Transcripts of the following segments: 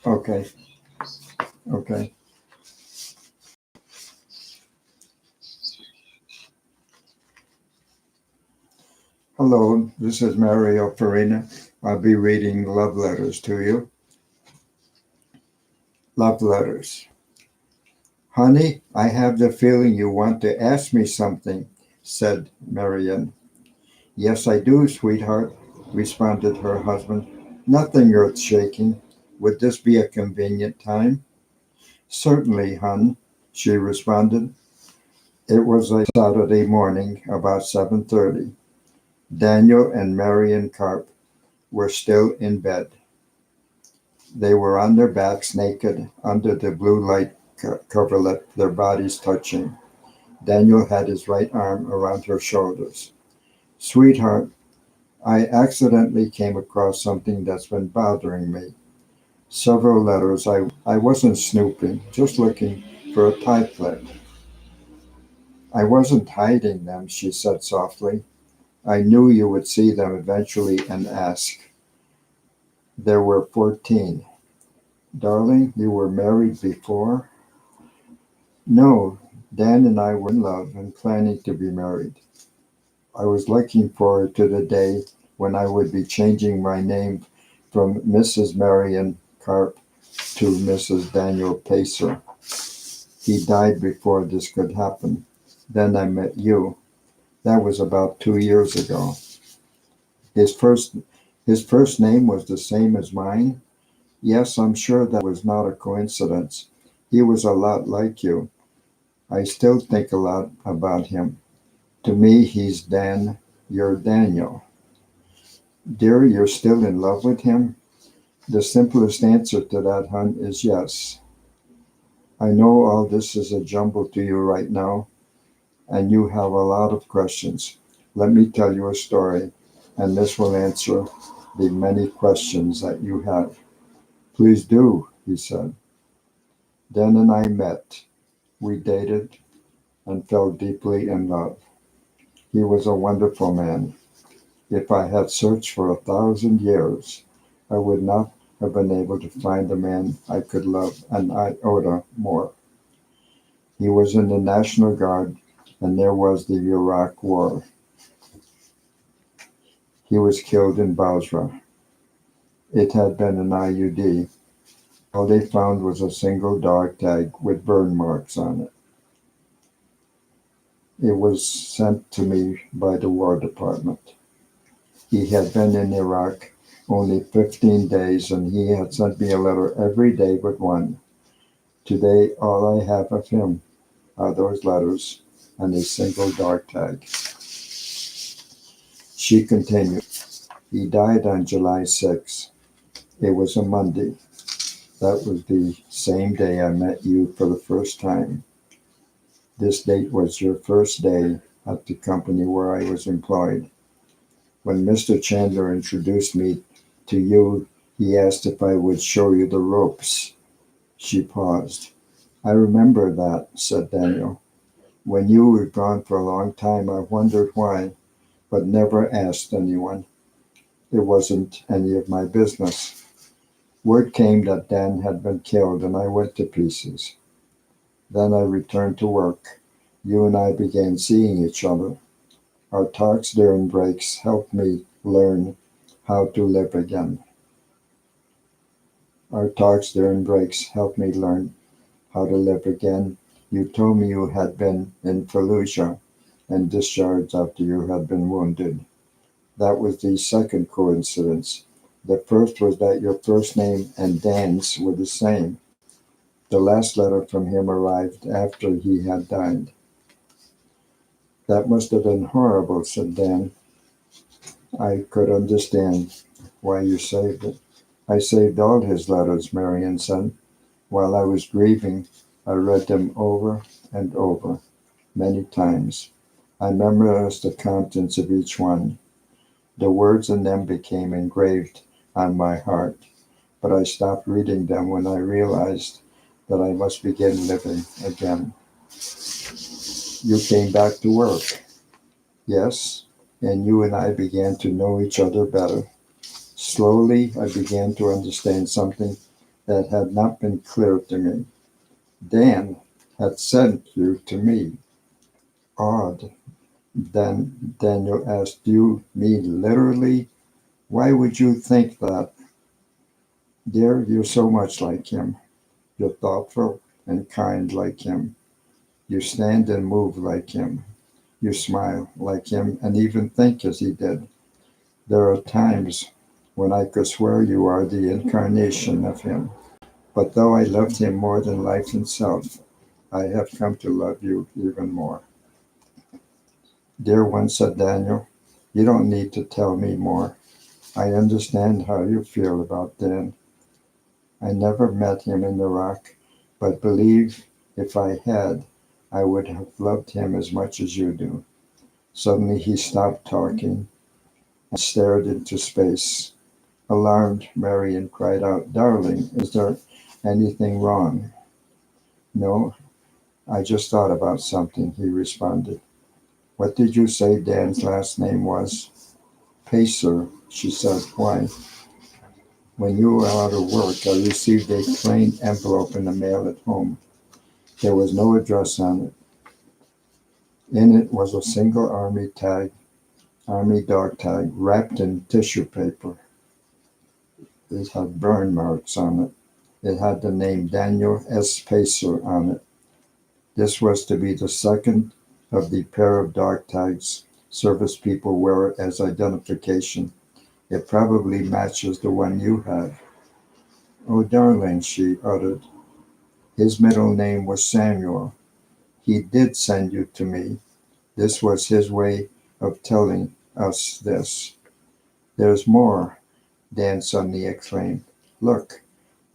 Okay, okay. Hello, this is Mario Farina. I'll be reading love letters to you. Love letters. Honey, I have the feeling you want to ask me something, said Marian. Yes, I do, sweetheart, responded her husband. Nothing earth shaking. Would this be a convenient time? Certainly, hon, she responded. It was a Saturday morning, about 7:30. Daniel and Marian Carp were still in bed. They were on their backs naked under the blue light coverlet, their bodies touching. Daniel had his right arm around her shoulders. Sweetheart, I accidentally came across something that's been bothering me. Several letters. I wasn't snooping, just looking for a tie clip. I wasn't hiding them, she said softly. I knew you would see them eventually and ask. There were 14. Darling, you were married before? No, Dan and I were in love and planning to be married. I was looking forward to the day when I would be changing my name from Mrs. Marion Carp to Mrs. Daniel Pacer. He died before this could happen. Then I met you. That was about 2 years ago. His first his first name was the same as mine. Yes, I'm sure that was not a coincidence. He was a lot like you. I still think a lot about him. To me, he's Dan. You're Daniel. Dear, you're still in love with him? The simplest answer to that, hun, is yes. I know all this is a jumble to you right now, and you have a lot of questions. Let me tell you a story, and this will answer the many questions that you have. Please do, he said. Dan and I met. We dated and fell deeply in love. He was a wonderful man. If I had searched for 1,000 years, I would not have been able to find a man I could love an iota more. He was in the National Guard, and there was the Iraq War. He was killed in Basra. It had been an IUD. All they found was a single dog tag with burn marks on it. It was sent to me by the War Department. He had been in Iraq only 15 days, and he had sent me a letter every day but one. Today, all I have of him are those letters and a single dog tag. She continued. He died on July 6th. It was a Monday. That was the same day I met you for the first time. This date was your first day at the company where I was employed. When Mr. Chandler introduced me to you, he asked if I would show you the ropes. She paused. I remember that, said Daniel. When you were gone for a long time, I wondered why, but never asked anyone. It wasn't any of my business. Word came that Dan had been killed, and I went to pieces. Then I returned to work. You and I began seeing each other. Our talks during breaks helped me learn how to live again. Our talks during breaks helped me learn how to live again. You told me you had been in Fallujah and discharged after you had been wounded. That was the second coincidence. The first was that your first name and Dan's were the same. The last letter from him arrived after he had died. That must have been horrible, said Dan. I could understand why you saved it. I saved all his letters, Marian said. While I was grieving, I read them over and over, many times. I memorized the contents of each one. The words in them became engraved on my heart, but I stopped reading them when I realized that I must begin living again. You came back to work. Yes, and you and I began to know each other better. Slowly, I began to understand something that had not been clear to me. Dan had sent you to me. Odd. Then Daniel asked, do you mean literally? Why would you think that? Dear, you're so much like him. You're thoughtful and kind like him. You stand and move like him. You smile like him and even think as he did. There are times when I could swear you are the incarnation of him. But though I loved him more than life itself, I have come to love you even more. Dear one, said Daniel, you don't need to tell me more. I understand how you feel about Dan. I never met him in the rock, but believe if I had, I would have loved him as much as you do. Suddenly he stopped talking and stared into space. Alarmed, Marian cried out, Darling, is there anything wrong? No, I just thought about something, he responded. What did you say Dan's last name was? Pacer, she said. Why? When you were out of work, I received a plain envelope in the mail at home. There was no address on it. In it was a single army dog tag, wrapped in tissue paper. It had burn marks on it. It had the name Daniel S. Pacer on it. This was to be the second of the pair of dog tags service people wear as identification. It probably matches the one you have. Oh, darling, she uttered. His middle name was Samuel. He did send you to me. This was his way of telling us this. There's more, Dan suddenly exclaimed. Look,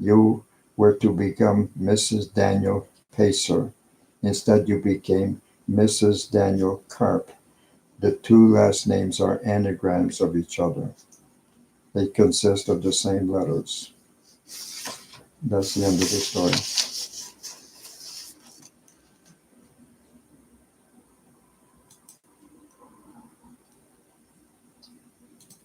you were to become Mrs. Daniel Pacer. Instead, you became Mrs. Daniel Carp. The two last names are anagrams of each other. They consist of the same letters. That's the end of the story.